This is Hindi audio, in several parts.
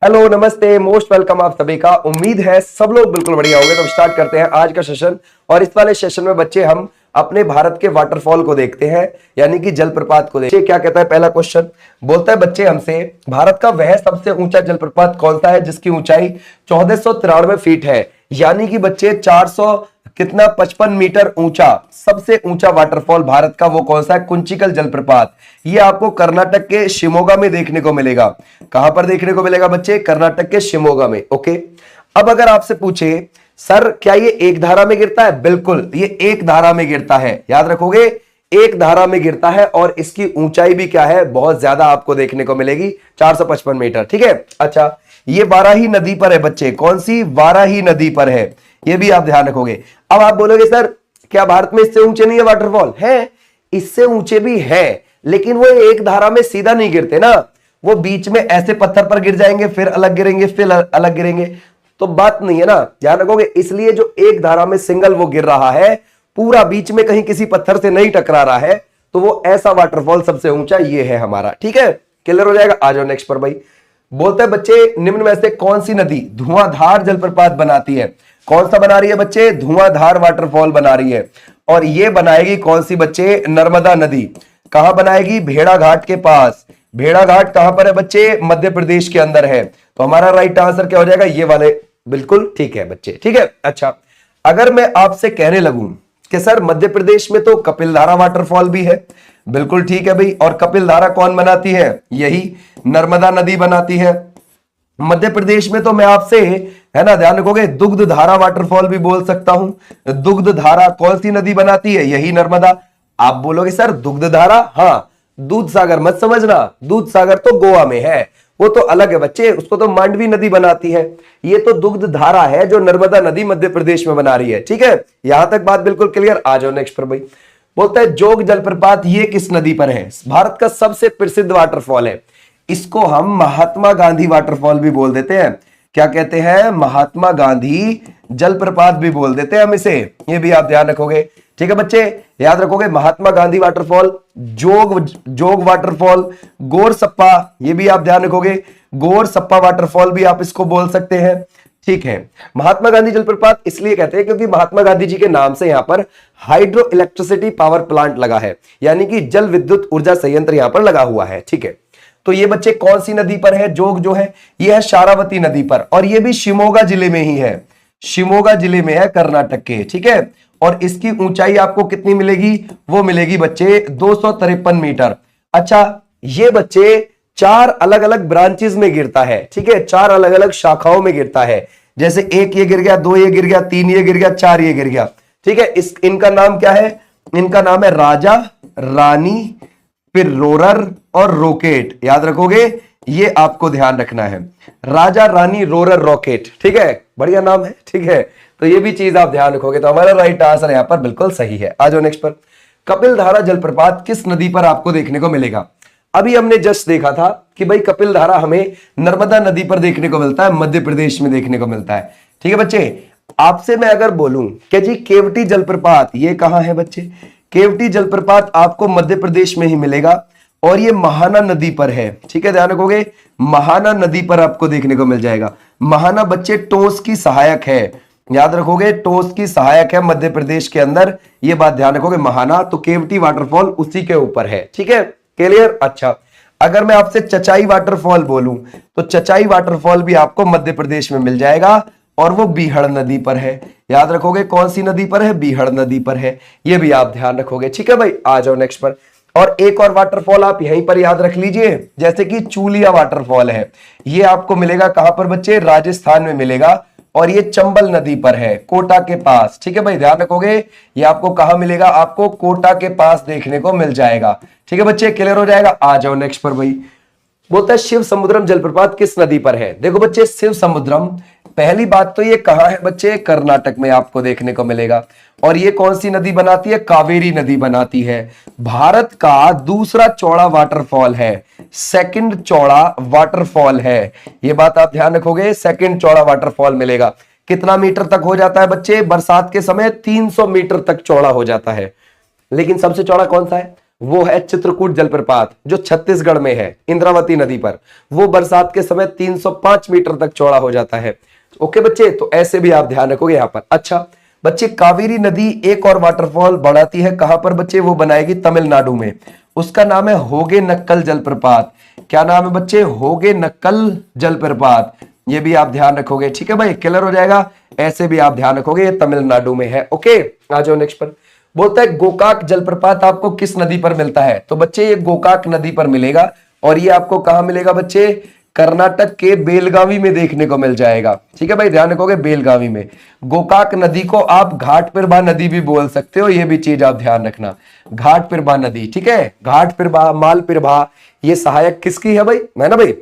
हेलो नमस्ते, मोस्ट वेलकम आप सभी का। उम्मीद है सब लोग बिल्कुल बढ़िया होंगे। तो स्टार्ट करते हैं आज का सेशन। और इस वाले सेशन में बच्चे हम अपने भारत के वाटरफॉल को देखते हैं, यानी कि जलप्रपात को देखते हैं। क्या कहता है पहला क्वेश्चन? बोलता है बच्चे हमसे, भारत का वह सबसे ऊंचा जलप्रपात कौन सा है जिसकी ऊंचाई 1493 फीट है, यानी कि बच्चे 400 कितना 55 मीटर ऊंचा सबसे ऊंचा वाटरफॉल भारत का वो कौन सा है? कुंचिकल जलप्रपात। ये आपको कर्नाटक के शिमोगा में देखने को मिलेगा। कहां पर देखने को मिलेगा बच्चे? कर्नाटक के शिमोगा में। ओके, अब अगर आपसे पूछे सर क्या ये एक धारा में गिरता है? बिल्कुल, ये एक धारा में गिरता है। याद रखोगे, एक धारा में गिरता है और इसकी ऊंचाई भी क्या है? बहुत ज्यादा आपको देखने को मिलेगी, 455 मीटर। ठीक है, अच्छा, ये वाराही नदी पर है बच्चे। कौन सी? वाराही नदी पर है, ये भी आप ध्यान रखोगे। अब आप बोलोगे सर क्या भारत में इससे ऊंचे नहीं है वाटरफॉल? है, इससे ऊंचे भी है, लेकिन वो एक धारा में सीधा नहीं गिरते ना, वो बीच में ऐसे पत्थर पर गिर जाएंगे, फिर अलग गिरेंगे, फिर अलग गिरेंगे, तो बात नहीं है ना, ध्यान रखोगे। इसलिए जो एक धारा में सिंगल वो गिर रहा है, पूरा बीच में कहीं किसी पत्थर से नहीं टकरा रहा है, तो वो ऐसा वाटरफॉल सबसे ऊंचा ये है हमारा। ठीक है, क्लियर हो जाएगा। आ जाओ नेक्स्ट पर भाई। बोलते हैं बच्चे निम्न में से कौन सी नदी धुआंधार जलप्रपात बनाती है? कौन सा बना रही है बच्चे? धुआंधार वाटरफॉल बना रही है। और ये बनाएगी कौन सी बच्चे? नर्मदा नदी। कहां बनाएगी? भेड़ा घाट के पास। भेड़ा घाट कहां पर है बच्चे? मध्य प्रदेश के अंदर है। तो हमारा राइट आंसर क्या हो जाएगा? ये वाले, बिल्कुल ठीक है बच्चे। ठीक है, अच्छा, अगर मैं आपसे कहने लगूं कि सर मध्य प्रदेश में तो कपिलधारा वाटरफॉल भी है, बिल्कुल ठीक है भाई। और कपिलधारा कौन बनाती है? यही नर्मदा नदी बनाती है। मध्य प्रदेश में तो मैं आपसे, है ना, ध्यान रखोगे, दुग्ध धारा वाटरफॉल भी बोल सकता हूं। दुग्ध धारा कौन सी नदी बनाती है? यही नर्मदा। आप बोलोगे सर दुग्ध धारा, हाँ, दूध सागर मत समझना, दूध सागर तो गोवा में है, वो तो अलग है बच्चे, उसको तो मांडवी नदी बनाती है। ये तो दुग्ध धारा है जो नर्मदा नदी मध्य प्रदेश में बना रही है। ठीक है, यहां तक बात बिल्कुल क्लियर। आ जाओ नेक्स्ट पर भाई। बोलता है जोग जलप्रपात ये किस नदी पर है? भारत का सबसे प्रसिद्ध वाटरफॉल है। इसको हम महात्मा गांधी वाटरफॉल भी बोल देते हैं। क्या कहते हैं? महात्मा गांधी जलप्रपात भी बोल देते हैं हम इसे, ये भी आप ध्यान रखोगे। ठीक है बच्चे, याद रखोगे, महात्मा गांधी वाटरफॉल, जोग वाटरफॉल, गोर सप्पा, ये भी आप ध्यान रखोगे, गोर सप्पा वाटरफॉल भी आप इसको बोल सकते हैं। ठीक है, महात्मा गांधी जलप्रपात इसलिए कहते हैं क्योंकि महात्मा गांधी जी के नाम से यहां पर हाइड्रो इलेक्ट्रिसिटी पावर प्लांट लगा है, यानी कि जल विद्युत ऊर्जा संयंत्र यहां पर लगा हुआ है। ठीक है, तो ये बच्चे कौन सी नदी पर है? जोग जो है ये है शारावती नदी पर, और ये भी शिमोगा जिले में ही है, शिमोगा जिले में है, कर्नाटक के। ठीक है, और इसकी ऊंचाई आपको कितनी मिलेगी? वो मिलेगी बच्चे 253 मीटर। अच्छा, ये बच्चे 4 अलग अलग ब्रांचेस में गिरता है। ठीक है, 4 अलग अलग शाखाओं में गिरता है। जैसे 1 ये गिर गया, 2 ये गिर गया, 3 ये गिर गया, 4 ये गिर गया। ठीक है, इनका नाम क्या है? इनका नाम है राजा, रानी, फिर रोरर और रॉकेट। याद रखोगे, ये आपको ध्यान रखना है, राजा, रानी, रोरर, रॉकेट। ठीक है, बढ़िया नाम है। ठीक है, तो ये भी चीज आप ध्यान रखोगे, तो हमारा राइट आंसर यहां पर बिल्कुल सही है। आ जाओ नेक्स्ट पर। कपिलधारा जलप्रपात किस नदी पर आपको देखने को मिलेगा? अभी हमने जस्ट देखा था कि भाई कपिलधारा हमें नर्मदा नदी पर देखने को मिलता है, मध्य प्रदेश में देखने को मिलता है। ठीक है बच्चे, आपसे मैं अगर बोलूं कि जी केवटी जलप्रपात ये कहां है बच्चे? केवटी जलप्रपात आपको मध्य प्रदेश में ही मिलेगा, और ये महाना नदी पर है। ठीक है, ध्यान रखोगे, महाना नदी पर आपको देखने को मिल जाएगा। महाना बच्चे टोस की सहायक है, याद रखोगे, टोस की सहायक है मध्य प्रदेश के अंदर, ये बात ध्यान रखोगे। महाना, तो केवटी वाटरफॉल उसी के ऊपर है। ठीक है, क्लियर। अच्छा, अगर मैं आपसे चचाई वाटरफॉल बोलूं तो चचाई वाटरफॉल भी आपको मध्य प्रदेश में मिल जाएगा, और वो बीहड़ नदी पर है। याद रखोगे कौन सी नदी पर है? बीहड़ नदी पर है, ये भी आप ध्यान रखोगे। ठीक है भाई, आ जाओ नेक्स्ट पर। और एक और वाटरफॉल आप यहीं पर याद रख लीजिए, जैसे कि चूलिया वाटरफॉल है, ये आपको मिलेगा कहां पर बच्चे? राजस्थान में मिलेगा, और ये चंबल नदी पर है, कोटा के पास। ठीक है भाई, ध्यान रखोगे, ये आपको कहां मिलेगा? आपको कोटा के पास देखने को मिल जाएगा। ठीक है बच्चे, क्लियर हो जाएगा। आ जाओ नेक्स्ट पर भाई। बोलता है शिव समुद्रम जलप्रपात किस नदी पर है? देखो बच्चे, शिव समुद्रम, पहली बात तो ये कहां है बच्चे? कर्नाटक में आपको देखने को मिलेगा। और ये कौन सी नदी बनाती है? कावेरी नदी बनाती है। भारत का दूसरा चौड़ा वाटरफॉल है, सेकंड चौड़ा वाटरफॉल है, ये बात आप ध्यान रखोगे। सेकंड चौड़ा वाटरफॉल मिलेगा। कितना मीटर तक हो जाता है बच्चे? बरसात के समय 300 मीटर तक चौड़ा हो जाता है। लेकिन सबसे चौड़ा कौन सा है? वो है चित्रकूट जलप्रपात जो छत्तीसगढ़ में है इंद्रावती नदी पर। वो बरसात के समय 305 मीटर तक चौड़ा हो जाता है। ओके बच्चे, तो ऐसे भी आप ध्यान रखोगे यहां पर। अच्छा बच्चे, कावेरी नदी एक और वाटरफॉल बढ़ाती है, कहां पर बच्चे? वो बनाएगी तमिलनाडु में, उसका नाम है होगे नक्कल जलप्रपात। क्या नाम है बच्चे? होगे नक्कल जलप्रपात। ये भी आप ध्यान रखोगे, ठीक है भाई, क्लियर हो जाएगा। ऐसे भी आप ध्यान रखोगे, ये तमिलनाडु में है। ओके, आ जाओ नेक्स्ट पर। बोलता है गोकाक जलप्रपात आपको किस नदी पर मिलता है? तो बच्चे ये गोकाक नदी पर मिलेगा, और ये आपको कहां मिलेगा बच्चे? कर्नाटक के बेलगावी में देखने को मिल जाएगा। ठीक है भाई, ध्यान रखोगे, बेलगावी में। गोकाक नदी को आप घाटपिरबा नदी भी बोल सकते हो, ये भी चीज आप ध्यान रखना, घाटपिरबा नदी। ठीक है, घाटपिरबा, मालपिरबा, ये सहायक किसकी है भाई? है ना भाई,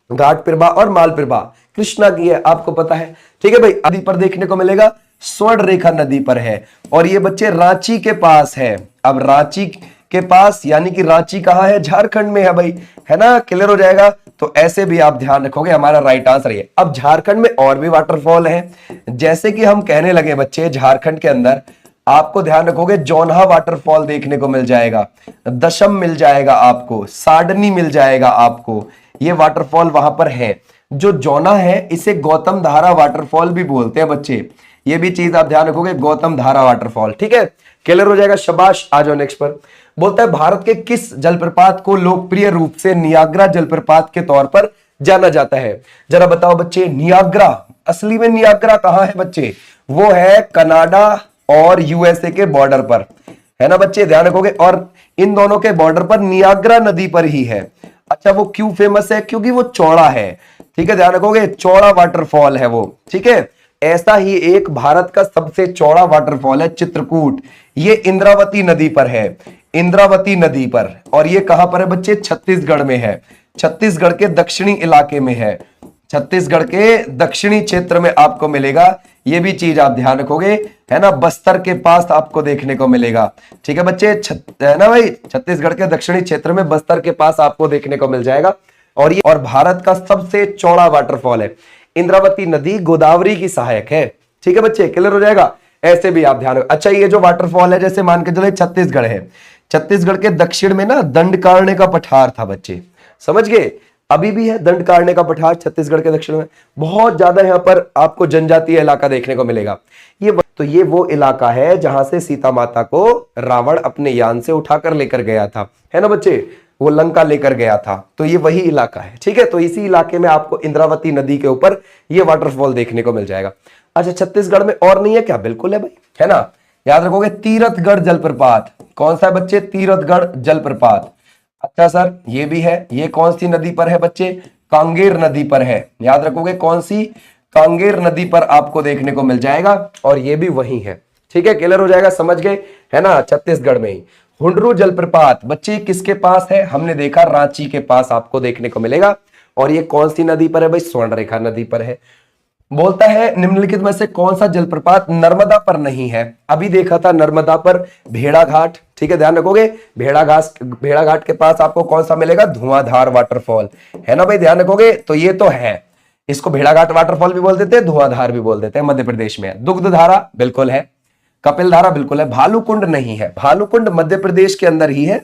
घाटपिरबा और मालपिरबा कृष्णा की है, आपको पता है। ठीक है भाई, नदी पर देखने को मिलेगा, स्वर्ण रेखा नदी पर है, और ये बच्चे रांची के पास है। अब रांची के पास यानी कि रांची कहां है? झारखंड में है भाई, है ना, क्लियर हो जाएगा। तो ऐसे भी आप ध्यान रखोगे, हमारा राइट आंसर ये। अब झारखंड में और भी वाटरफॉल है, जैसे कि हम कहने लगे बच्चे, झारखंड के अंदर आपको ध्यान रखोगे जोन्हा वाटरफॉल देखने को मिल जाएगा, दशम मिल जाएगा आपको, साडनी मिल जाएगा आपको, ये वाटरफॉल वहां पर है। जो जोना है इसे गौतम धारा वाटरफॉल भी बोलते हैं बच्चे, ये भी चीज आप ध्यान रखोगे, गौतम धारा वाटरफॉल। ठीक है, क्लियर हो जाएगा, शाबाश। आ जाओ नेक्स्ट पर। बोलता है भारत के किस जलप्रपात को लोकप्रिय रूप से नियाग्रा जलप्रपात के तौर पर जाना जाता है? जरा बताओ बच्चे, नियाग्रा, असली में नियाग्रा कहां है बच्चे? वो है कनाडा और यूएसए के बॉर्डर पर, है ना बच्चे, ध्यान रखोगे। और इन दोनों के बॉर्डर पर नियाग्रा नदी पर ही है। अच्छा, वो क्यों फेमस है? क्योंकि वो चौड़ा है। ठीक है, ध्यान रखोगे, चौड़ा वाटरफॉल है वो। ठीक है, ऐसा ही एक भारत का सबसे चौड़ा वाटरफॉल है चित्रकूट, ये इंद्रावती नदी पर है, इंद्रावती नदी पर। और ये कहां पर है बच्चे? छत्तीसगढ़ में है, छत्तीसगढ़ के दक्षिणी इलाके में है, छत्तीसगढ़ के दक्षिणी क्षेत्र में आपको मिलेगा। ये भी चीज आप ध्यान रखोगे, है ना, बस्तर के पास आपको देखने को मिलेगा। ठीक है बच्चे, है ना भाई, छत्तीसगढ़ के दक्षिणी क्षेत्र में बस्तर के पास आपको देखने को मिल जाएगा। और ये और भारत का सबसे चौड़ा वाटरफॉल है। इंद्रावती नदी गोदावरी की सहायक है। ठीक है बच्चे, क्लियर हो जाएगा। ऐसे भी आप ध्यान रखो। अच्छा, ये जो वाटरफॉल है, जैसे मान के चले छत्तीसगढ़ है, छत्तीसगढ़ के दक्षिण में ना दंडकारण्य का पठार था बच्चे, समझ गए, अभी भी है दंडकारण्य का पठार छत्तीसगढ़ के दक्षिण में। बहुत ज्यादा यहाँ पर आपको जनजातीय इलाका देखने को मिलेगा। ये वो इलाका है जहां से सीता माता को रावण अपने यान से उठाकर लेकर गया था, है ना बच्चे, वो लंका लेकर गया था। तो ये वही इलाका है। ठीक है, तो इसी इलाके में आपको इंद्रावती नदी के ऊपर ये वाटरफॉल देखने को मिल जाएगा। अच्छा, छत्तीसगढ़ में और नहीं है क्या? बिल्कुल है भाई, है ना, याद रखोगे, तीरथगढ़ जलप्रपात। कौन सा है बच्चे? तीरथगढ़ जलप्रपात। अच्छा सर, ये भी है, ये कौन सी नदी पर है बच्चे? कांगेर नदी पर है, याद रखोगे, कौन सी? कांगेर नदी पर आपको देखने को मिल जाएगा, और ये भी वही है। ठीक है, क्लियर हो जाएगा, समझ गए, है ना, छत्तीसगढ़ में ही। हुंडरू जलप्रपात बच्चे किसके पास है? हमने देखा रांची के पास आपको देखने को मिलेगा, और ये कौन सी नदी पर है भाई? स्वर्णरेखा नदी पर है। बोलता है निम्नलिखित में से कौन सा जलप्रपात नर्मदा पर नहीं है? अभी देखा था नर्मदा पर भेड़ाघाट। ठीक है, ध्यान रखोगे, भेड़ाघाट के पास आपको कौन सा मिलेगा? धुआंधार वाटरफॉल, है ना भाई, ध्यान रखोगे। तो ये तो है, इसको भेड़ाघाट वाटरफॉल भी बोल देते हैं, धुआंधार भी बोल देते हैं, मध्य प्रदेश में है। दुग्धधारा बिल्कुल है, कपिल धारा बिल्कुल है, भालूकुंड नहीं है, भालूकुंड मध्य प्रदेश के अंदर ही है,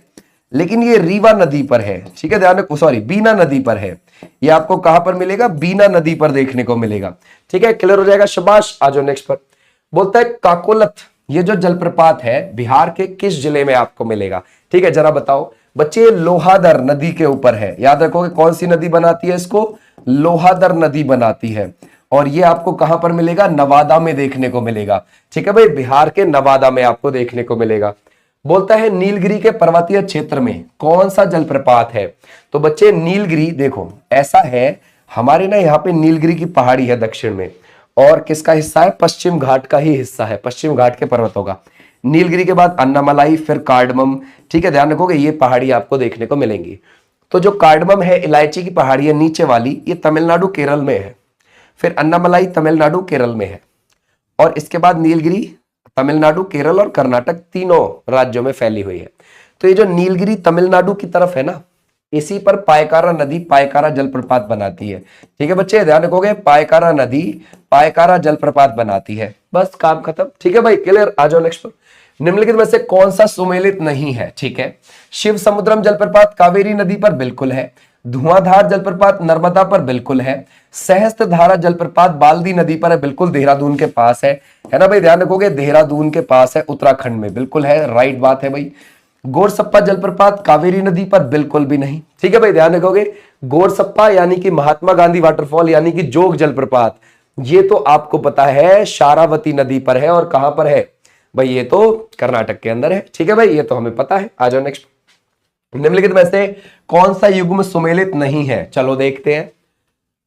लेकिन ये रीवा नदी पर है। ठीक है, ध्यान रखो, सॉरी, बीना नदी पर है। ये आपको कहां पर मिलेगा? बीना नदी पर देखने को मिलेगा। ठीक है, क्लियर हो जाएगा, शाबाश। आ जाओ नेक्स्ट पर। बोलता है काकोलत, ये जो जलप्रपात है बिहार के किस जिले में आपको मिलेगा? ठीक है, जरा बताओ बच्चे, लोहादर नदी के ऊपर है, याद रखोगे, कौन सी नदी बनाती है इसको? लोहादर नदी बनाती है, और ये आपको कहां पर मिलेगा? नवादा में देखने को मिलेगा। ठीक है भाई, बिहार के नवादा में आपको देखने को मिलेगा। बोलता है नीलगिरी के पर्वतीय क्षेत्र में कौन सा जलप्रपात है? तो बच्चे नीलगिरी देखो ऐसा है, हमारे ना यहाँ पे नीलगिरी की पहाड़ी है दक्षिण में, और किसका हिस्सा है? पश्चिम घाट का ही हिस्सा है, पश्चिम घाट के पर्वतों का। नीलगिरी के बाद अन्नामलाई, फिर कार्डमम। ठीक है, ध्यान रखोगे, ये पहाड़ी आपको देखने को मिलेंगी। तो जो कार्डमम है, इलायची की पहाड़ी है नीचे वाली, ये तमिलनाडु केरल में है। फिर अन्नामलाई तमिलनाडु केरल में है, और इसके बाद नीलगिरी तमिलनाडु, केरल और कर्नाटक तीनों राज्यों में फैली हुई है। तो ये जो नीलगिरी तमिलनाडु की तरफ है ना, इसी पर पायकारा नदी पायकारा जलप्रपात बनाती है। ठीक है बच्चे, ध्यान रखोगे, पायकारा नदी पायकारा जलप्रपात बनाती है, बस काम खत्म। ठीक है भाई, क्लियर। आ जाओ नेक्स्ट पर। निम्नलिखित में से कौन सा सुमेलित नहीं है? ठीक है, शिव समुद्रम जलप्रपात कावेरी नदी पर बिल्कुल है, धुआंधार जलप्रपात नर्मदा पर बिल्कुल है, सहस्त्रधारा जलप्रपात बाल्दी नदी पर है, बिल्कुल देहरादून के पास है ना भाई, ध्यान रखोगे देहरादून के पास है, उत्तराखंड में, बिल्कुल है, राइट बात है भाई। गोरसप्पा जलप्रपात कावेरी नदी पर बिल्कुल भी नहीं, ठीक है भाई, ध्यान रखोगे। गोरसप्पा यानी कि महात्मा गांधी वाटरफॉल यानी कि जोग जलप्रपात, ये तो आपको पता है शारावती नदी पर है, और कहां पर है भाई? ये तो कर्नाटक के अंदर है, ठीक है भाई, ये तो हमें पता है। आ जाओ नेक्स्ट। निम्नलिखित में से कौन सा युग्म सुमेलित नहीं है? चलो देखते हैं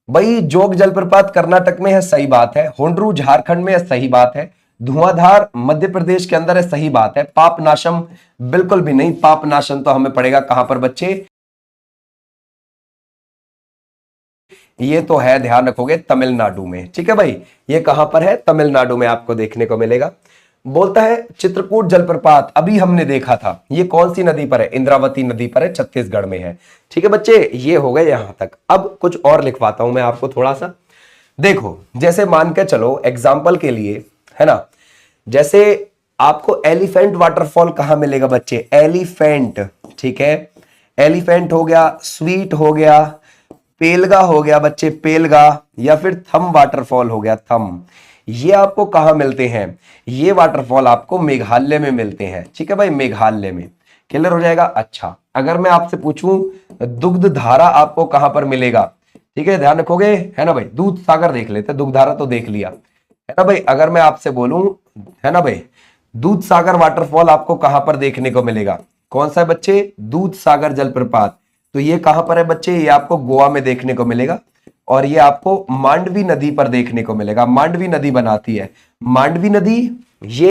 भाई। जोग जलप्रपात कर्नाटक में है, सही बात है। हुंड्रू झारखंड में है, सही बात है। धुआंधार मध्य प्रदेश के अंदर है, सही बात है। पापनाशम बिल्कुल भी नहीं, पापनाशम तो हमें पड़ेगा कहां पर बच्चे? ये तो है, ध्यान रखोगे, तमिलनाडु में, ठीक है भाई, ये कहां पर है? तमिलनाडु में आपको देखने को मिलेगा। बोलता है चित्रकूट जलप्रपात अभी हमने देखा था, ये कौन सी नदी पर है? इंद्रावती नदी पर है, छत्तीसगढ़ में है, ठीक है बच्चे, ये हो गए यहां तक। अब कुछ और लिखवाता हूं मैं आपको थोड़ा सा। देखो, जैसे मान के चलो एग्जाम्पल के लिए, है ना, जैसे आपको एलिफेंट वाटरफॉल कहां मिलेगा बच्चे? एलिफेंट, ठीक है, एलिफेंट हो गया, स्वीट हो गया, पेलगा हो गया बच्चे, पेलगा, या फिर थम वाटरफॉल हो गया, थम। ये आपको कहां मिलते हैं? ये वाटरफॉल आपको मेघालय में मिलते हैं, ठीक है भाई, मेघालय में। क्लियर हो जाएगा। अच्छा, अगर मैं आपसे पूछूं दुग्ध धारा आपको कहां पर मिलेगा? ठीक है, ध्यान रखोगे, है ना भाई। दूध सागर देख लेते, दुग्ध धारा तो देख लिया, है ना भाई। अगर मैं आपसे बोलूं, है ना भाई, दूध सागर वाटरफॉल आपको कहां पर देखने को मिलेगा? कौन सा है बच्चे? दूध सागर जलप्रपात। तो ये कहां पर है बच्चे? ये आपको गोवा में देखने को मिलेगा, और ये आपको मांडवी नदी पर देखने को मिलेगा। मांडवी नदी बनाती है, मांडवी नदी ये